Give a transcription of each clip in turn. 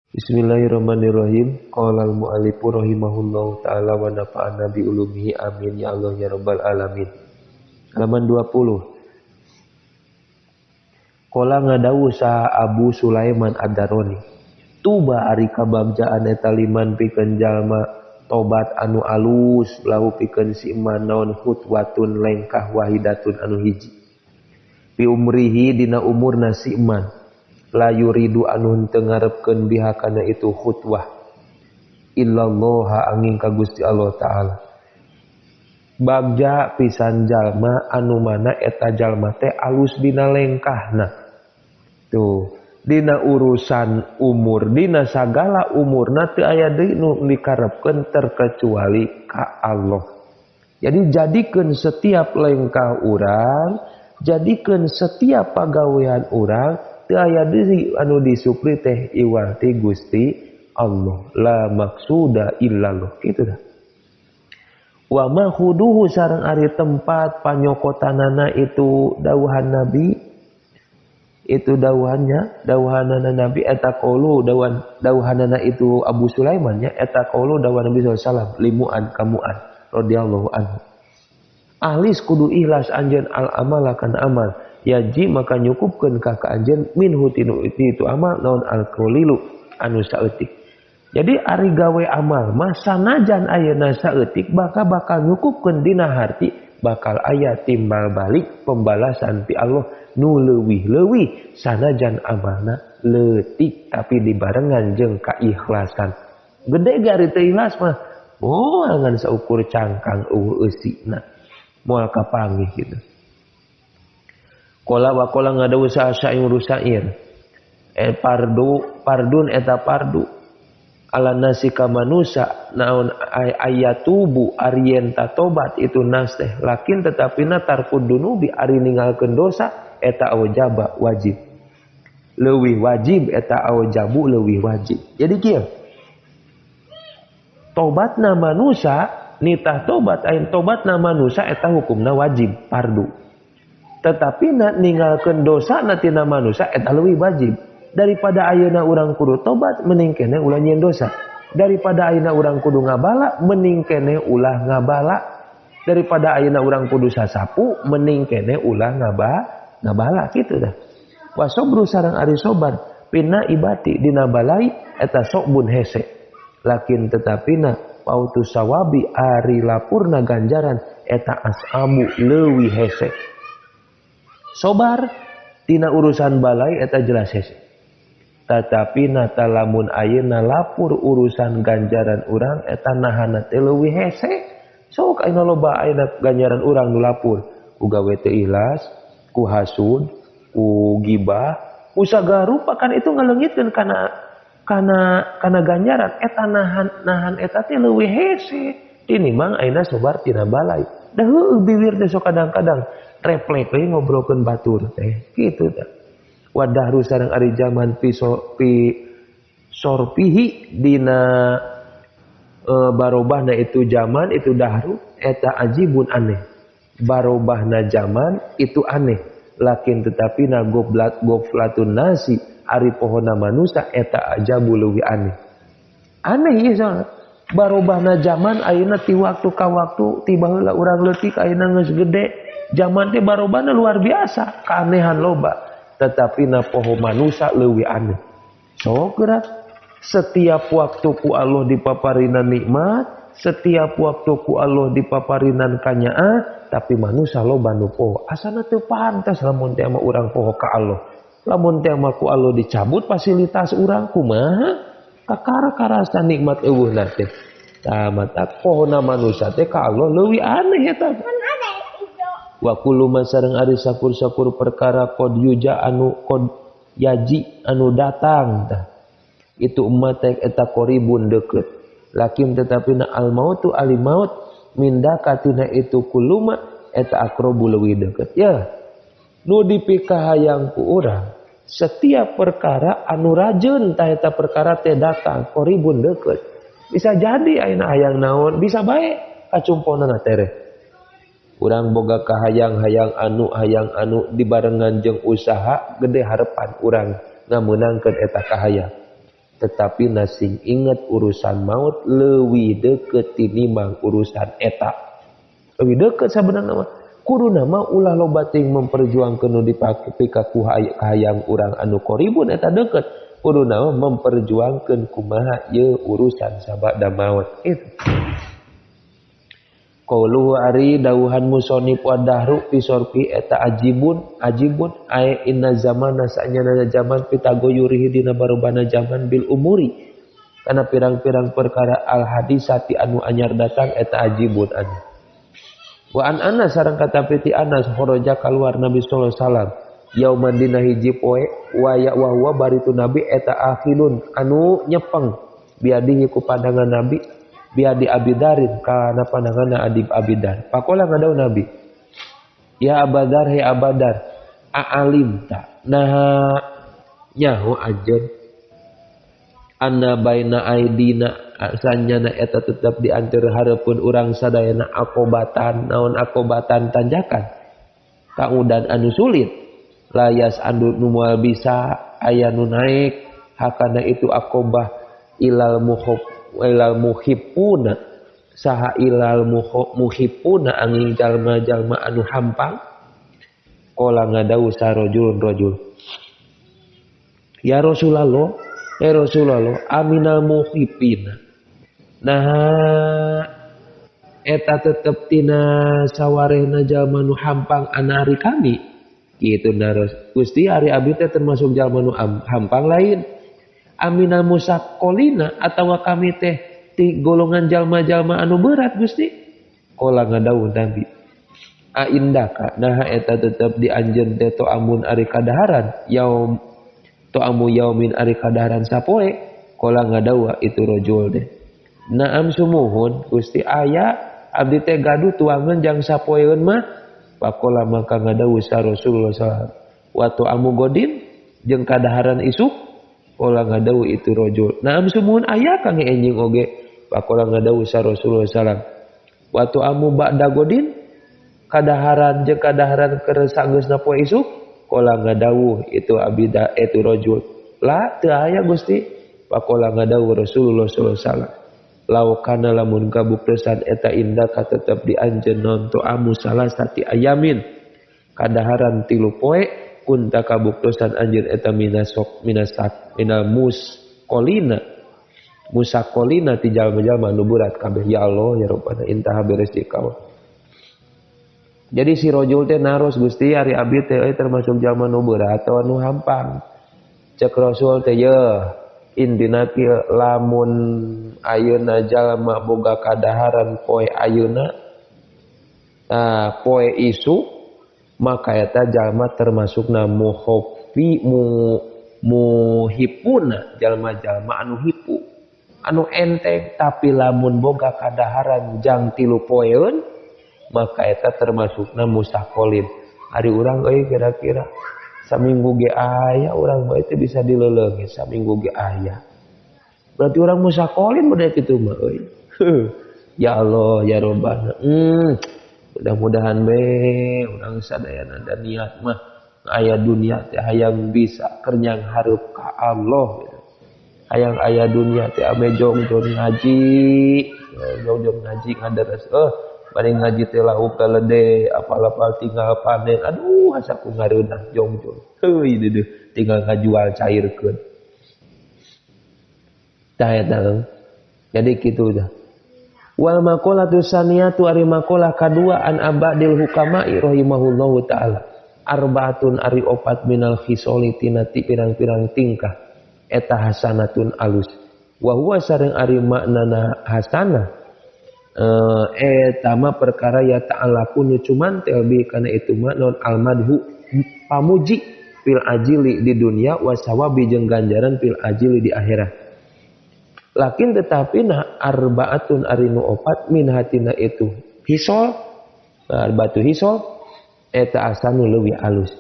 Bismillahirrahmanirrahim. Qala al-mu'allifu rahimahullahu ta'ala wa nafa'ana bi ulumihi amin ya Allah ya rabbal alamin. Halaman 20. Qala ngadawu sa Abu Sulaiman Ad-Darani. Tuba ari kabagjaan eta liman pikeun jalma tobat anu alus lahu pikeun si iman naon khutwatun lengkah wahidatun anu hiji. Fi umrihi dina umurna si iman. La yuridu anu teu ngarepkeun biha kana itu khutwah illallah angin ka Gusti Allah taala. Bagja pisan jalma anu mana eta jalma teh alus dina lengkahna. Tuh, dina urusan umur, dina sagala umurna teu aya deui nu dikarepkeun terkecuali ka Allah. Jadi jadikeun setiap lengkah urang, jadikeun setiap pagawean urang teu aya deui anu disupri teh iwal ti Gusti Allah. La maksuda illallah. Kitu dah. Wa ma khuduhu sareng ari tempat panyokotanana itu dawuhan Nabi. Itu dawuhanana Nabi eta qaulu dawuhanana itu Abu Sulaiman nya eta qaulu dawuhan Nabi sallallahu alaihi wasallam limuan kamuan radhiyallahu anhu. Ahlis kudu ikhlas anjeun al amala kana amal. Yaji maka nyukupkeun ka anjeun minhu tinu itu amal naon al-qalilu anu saeutik. Jadi ari gawe amal mah sanajan ayeuna saeutik bakal nyukupkeun dina harti bakal aya timbal balik pembalasan ti Allah nu leuwih-leuwih sanajan amalna leutik tapi dibarengan jeung kaikhlasan. Gede gari teu ikhlas mah moal ngan saukur cangkang eusina moal kapanggih gitu. Qala wa qala ngadawu sa sa'ir rusair. Pardun eta pardu. Ala nasika manusa naon ayatubu arien tatobat itu nas teh. Lakin tetapina tarkud dunubi ari ninggalkeun dosa eta awjaba wajib. Leuwih wajib eta awjabu leuwih wajib. Jadi kieu. Tobatna manusa nitah tobat ain tobatna manusa eta hukumna wajib pardu. Tetapi ninggalkeun dosa tina manusia eta leuwih wajib. Daripada ayeuna urang kudu tobat mending keneh ulah nyieun dosa. Daripada ayeuna urang kudu ngabala mending keneh ulah ngabala. Daripada ayeuna urang kudu sasapu mending keneh ulah ngabala kitu dah. Wa sabru sareng ari sobar pina ibati dina balai eta sobun hese. Lakin tetapina pautu sawabi ari lapurna ganjaran eta asabu leuwih hese. Sobar tina urusan balai eta jelas hese. Tetapi nata lamun ayeuna lapur urusan ganjaran urang eta nahana teh leuwih hese. Sok ayeuna loba ayeuna ganjaran urang nu lapur ku gawe teu ikhlas, ku hasud, ku gibah, ku sagala rupa kan itu ngaleungitkeun kana ganjaran eta nahan eta teh leuwih hese. Tinimbang ayeuna sobar tina balai. Da heueuh bibir teh sok kadang-kadang refleks we ngobrolkeun batur teh kitu tah. Wadahru sareng ari zaman pi sorpihi dina barobahna itu zaman itu dahru eta ajibun aneh. Barobahna zaman itu aneh. Lakin tetapi na goflatun nasi ari pohona manusia eta ajabu leuwih aneh. Aneh ieu soalna. Barobahna zaman ayeuna ti waktu ka waktu tiba heula urang leutik ayeuna geus gede. Zaman teh barobana luar biasa, keanehan loba. Tetapi na poho manusia leuwih aneh. Sok gerak. Setiap waktu ku Allah dipaparinan nikmat, setiap waktu ku Allah dipaparinan kanyaa, tapi manusia loba nu poho. Asana teu pantes lamun teh mah urang poho ka Allah. Lamun teh mah ku Allah dicabut fasilitas urang kumaha? Kakara-karasa nikmat eueuhna teh. Tah mata pohona manusia teh ka Allah leuwih aneh eta. Wa kullu man sareng ari sakur-sakur perkara qad yuja anu qad yaji anu datang tah. Itu umat eta qoribun deukeut. Lakin tetapi na al mautu ali maut minda katina itu kuluma eta aqrabu leuwih deukeut. Ya. Nu dipikahayang ku urang setiap perkara anu rajeun tah eta perkara teh datang qoribun deukeut. Bisa jadi ayeuna hayang naon, bisa bae kacumponana teh. Urang boga kahayang-hayang anu dibarengan jeung usaha gede harepan urang ngameunangkeun eta kahayang. tetapi nasing inget urusan maut leuwih deukeut tinimbang urusan eta. Leuwih deukeut sabenerna mah. Kudu nama ulah loba ting memperjuangkeun nu dipikaku hayang urang anu koribun eta deukeut. Kudu nama memperjuangkeun kumaha ieu urusan sabada maut. Itu. Qauluhu ari dawuhan musonif wa dahru fi sorfi eta ajibun ay inna zamana sa'nyana zaman pitagoyurihi dina barubana zaman bil umuri kana pirang-pirang perkara al hadisati anu anyar datang eta ajibun anu. Wa an Anas sareng kata piti Anas kharaja keluar Nabi sallallahu alaihi wasallam yauman dina hiji poe wa ya wa huwa baritu Nabi eta akhilun anu nyepeng biadihi ku pandangan Nabi biadi Abidarin kana pandanganna adib Abidar. Pakola ngadaw Nabi ya Abadar he Abadar a'alimta nah nyaho ajeun anna baina aidina sanyana eta tetep di antara hareupeun urang sadayana akobatan naon akobatan tanjakan kaudan anu sulit layas anu moal bisa aya nu naik hakana itu akobah ilal muhibbuna saha ilal muhibbuna angin jalma-jalma anu hampang qala ngadawu sarojul rajul ya Rasulullah aminal muhibbina nah eta tetep tina sawarehna jalma nu hampang anari kami kitu naros Gusti ari abdi teh termasuk jalma nu hampang lain aminal musaqolina atawa kami teh ti golongan jalma-jalma anu berat Gusti qala ngadawuh Nabi a indaka nah eta tetep dianjeun teh to amun ari kadaharan yaum to amu yaumin ari kadaharan sapoe qala ngadawuh itu rajul teh naam sumuhun Gusti aya abdi teh gaduh tuangan jang sapoeun mah pakola maka ngadawuh sa Rasulullah sallallahu waktu amu godin jeung kadaharan isuk qala ngadawuh itu rajul naam sumuhun aya kang enjing oge pakola ngadawuh sa Rasulullah sallallahu waktu amu ba'da godin kadaharan jeung kadaharan keur sanggeusna poe isuk qala ngadawuh itu abida itu rajul la teu aya Gusti pakola ngadawuh Rasulullah sallallahu alaihi wasallam lau kana lamun kabuktosan eta indaka tetep dianjeun nonto amu salasati ayamin kadaharan 3 poe kunta kabuktosan anjeun eta minal musaqolina ti jalma-jalma nu berat kabeh ya Allah ya Rabbana intaha beres di kawan. Jadi si rajul teh naros Gusti ari abdi teh termasuk jalma nu berat atawa nu hampang cek Rasul teh ye indina lamun ayeuna jalma boga kadaharan poe ayeuna poe isu maka eta jalma termasukna muhipuna jalma-jalma anu hipu anu enteng tapi lamun boga kadaharan jang 3 poeun maka eta termasukna musaqolin ari urang euy kira-kira saminggu ge aya urang mah itu bisa dileuleungin saminggu ge aya. Berarti urang musaqolin bade kitu mah euy. Ya Allah ya Rabbana. Mudah-mudahan be urang sadayana dan niat mah aya dunia teh hayang bisa kernyang hareup ka Allah gitu. Hayang aya dunia teh ame jong-jong ngaji, jong-jong ngaji ngadares bari ngaji teh lauk kalede apal-apal tinggal panen aduh asa ku ngareunah jongjong heuy deudeuh tinggal ngajual cairkeun tah eta jadi kitu dah wal maqalatu saniyatu ari maqalah kadua an abadil hukama'i rahimahullahu taala arbaatun ari opat minal khisoli tinati pirang-pirang tingkah eta hasanatun alus wa huwa sareng ari maknana hasanah etama perkara ya ta'alaku nu cuman telbi kana itu mah non almadhu pamuji fil ajili di dunia wasawabi jeung ganjaran fil ajili di akhirat lakin tetapi na arbaatun arinu opat min hatina itu hisol arbatu hisol eta asanu leuwih alus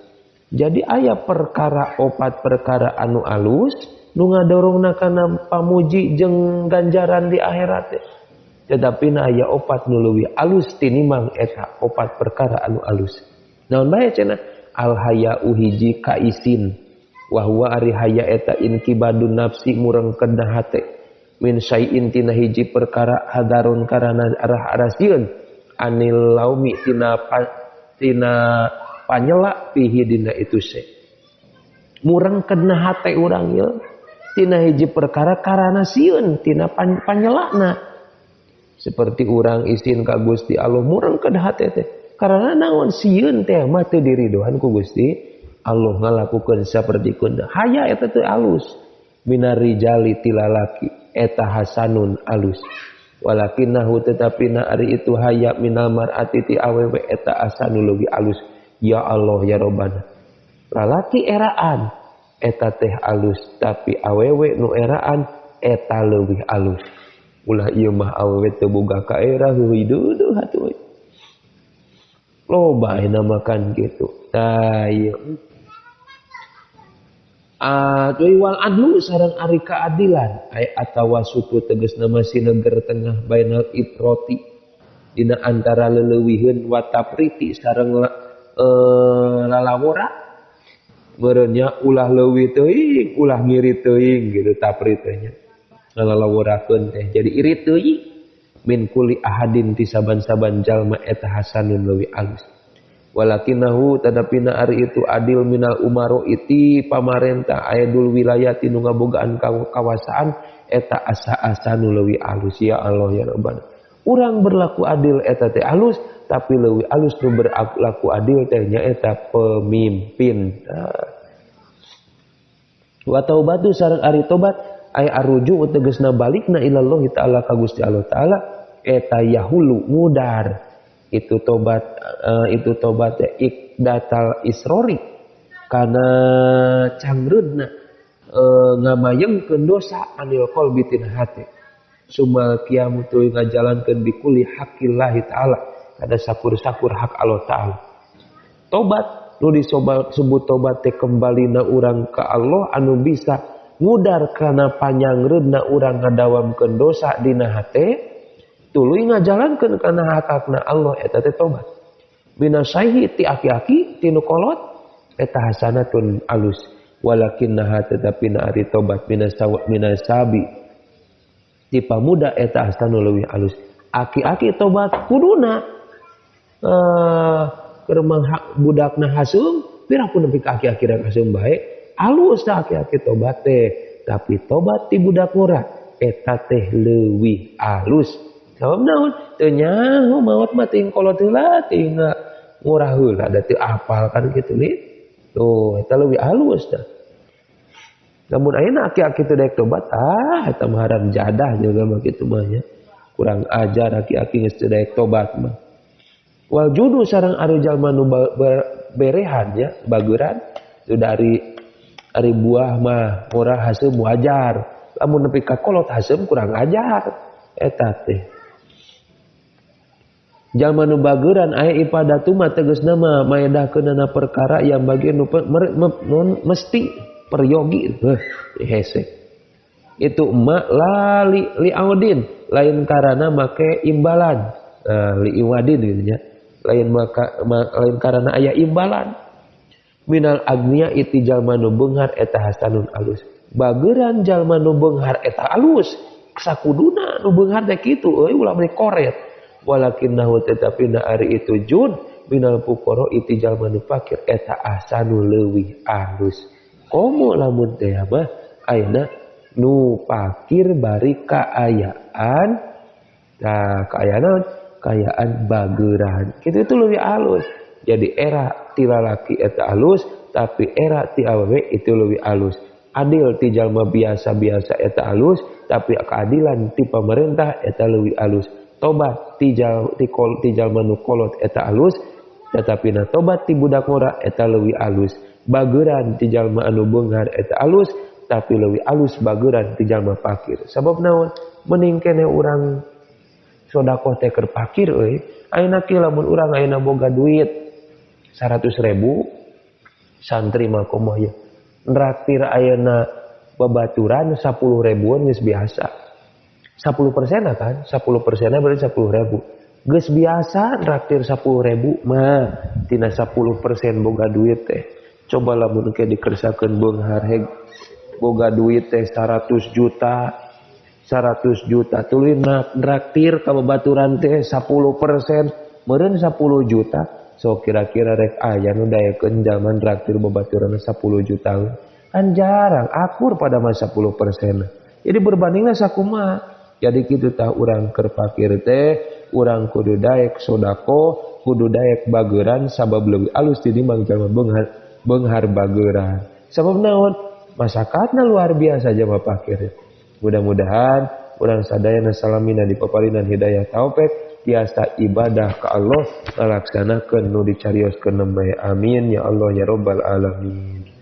jadi aya perkara opat perkara anu alus nu ngadorongna kana pamuji jeung ganjaran di akhirat tetapi na aya opat nu leuwih alus tinimbang eta opat perkara anu alus. Naon bae cenah al haya'u hiji kaisin wa huwa ari haya eta inkibadun nafsi murengkeun hate min syai'in tina hiji perkara hadarun karana arah arasieun anil laumi tina panyela pihi dina itu se murengkeun hate urang ieu tina hiji perkara karana sieun tina panyelana seperti urang isin ka Gusti Allah murengkeun hate teh karana naon sieun teh mah teu diridoan ku Gusti Allah ngalakukeun sapertikeun haya eta teu alus minari jali tilalaki eta hasanun alus walakinnahu tetapina ari itu haya minal mar'ati ti awewe eta hasanul leuwih alus ya Allah ya Robbana lalaki eraan eta teh alus tapi awewe nu eraan eta leuwih alus ulah ieu mah awewe teu boga kaerah heueuy hatuh loba ayeuna makan kitu tah ieu wal adlu sareng ari keadilan ay atawa suku tegasna masih neger tengah bainal itroti dina antara leleuwihun wa tapriti sareng lalawora beureunya ulah leuwih teuing ulah ngiri teuing gitu tapritnya lalawurakeun teh jadi iri teuing min kuli ahadin ti saban-saban jalma eta hasanun leuwih alus walakinahu tadapina ari itu adil minal umaro iti pamarentah ayadul wilayati nu ngabogaan kawasaan eta asa-asanu leuwih alus ya Allah ya Rabbana urang berlaku adil eta teh alus tapi leuwih alus nu berlaku adil teh nya eta pemimpin wa taubatu sareng ari tobat ay aruju tegasna balikna ilallah taala ka Gusti Allah taala eta yahulu mudar itu tobat ikdatal isrori kana cangreudna ngamayengkeun dosa anil qalbi tina hate sumal kiamu tuluy ngajalankeun bikuli haqillahi taala kada sakur-sakur hak Allah taala tobat nu disebut tobat teh kembalina urang ka Allah anu bisa ngudar kana panyangreudna urang ngadawamkeun dosa dina hate tuluy ngajalankeun kana hak-hakna Allah eta teh tobat binasaihi ti aki-aki tinu kolot eta hasanatun alus walakinnaha tetapina ari tobat minasabi ti pamuda eta hasanul leuwih alus aki-aki tobat kuduna keur budakna hasum pirapun nepi ka aki-aki rek hasum bae alus tah aki-aki tobat teh tapi tobat ti budak murah eta teh leuwih alus sabab naon teu nyaho maot mah ting kolot heula ting murah heula da teu apal kan kitu nih tuh eta leuwih alus tah namun ayeuna aki-aki teu daek tobat eta mah haram jadah juga mah kitu mah nya kurang ajar aki-aki geus teu daek tobat mah wal judu sareng ari jalma nu berehan ya bageuran teu dari ari buah mah murah haseum wajar lamun nepi ka kolot haseum kurang ajar eta teh jalma nu bageuran aya ipadatu mah tegasna mah maedahkeunana perkara yang bagian nu mesti peryogi hese itu emak li audin lain karana make imbalan li iwadin gitu nya lain karana aya imbalan minal agniya iti jalma nu beunghar eta hasanun alus bageuran jalma nu beunghar eta alus sakuduna nu beunghar teh kitu euy ulah meni koret walakinnahu tetapina ari itu jun minal fuqara iti jalma nu fakir eta ahsanu leuwih alus komo lamun teh mah ayeuna nu fakir bari kaayaan tah kaayaan bageuran kitu itu leuwih alus jadi era ti lalaki eta alus tapi era ti awewe itu leuwih alus adil ti jalma biasa-biasa eta alus tapi keadilan ti pamarentah eta leuwih alus tobat ti jalma nu kolot eta alus tetapi na tobat ti budak murah eta leuwih alus bageuran ti jalma anu beunghar eta alus tapi leuwih alus bageuran ti jalma fakir sabab naon mending keneh urang sedekah teh keur fakir euy ayeuna kieu lamun urang ayeuna boga duit 100.000 santri mah kumaha ya nraktir ayeuna babaturan 10.000-an geus biasa 10% kan 10% berarti 10.000 geus biasa nraktir 10.000 mah tina 10% boga duit teh Coba lamun ke dikersakeun beunghar boga duit teh 100 juta 100 juta tuluy nraktir ka babaturan teh 10%, meureun 10 juta. So kira-kira rek aya nu daekeun zaman nraktir babaturan 10 juta. Kan jarang, akur pada masa 10%. Jadi berbandingnya sakumaha. Jadi kitu tah urang keur fakir teh, urang kudu daek sodako, kudu daek bageuran sabab leuwih alus tinimbang jalma beunghar bageuran. Sabab naon? Masakatna luar biasa jalma fakir. Mudah-mudahan urang sadayana salamina dipaparinan hidayah taufik tiasa ibadah ka Allah ngalaksanakeun nu dicarioskeun bae. Amin ya Allah ya rabbal alamin.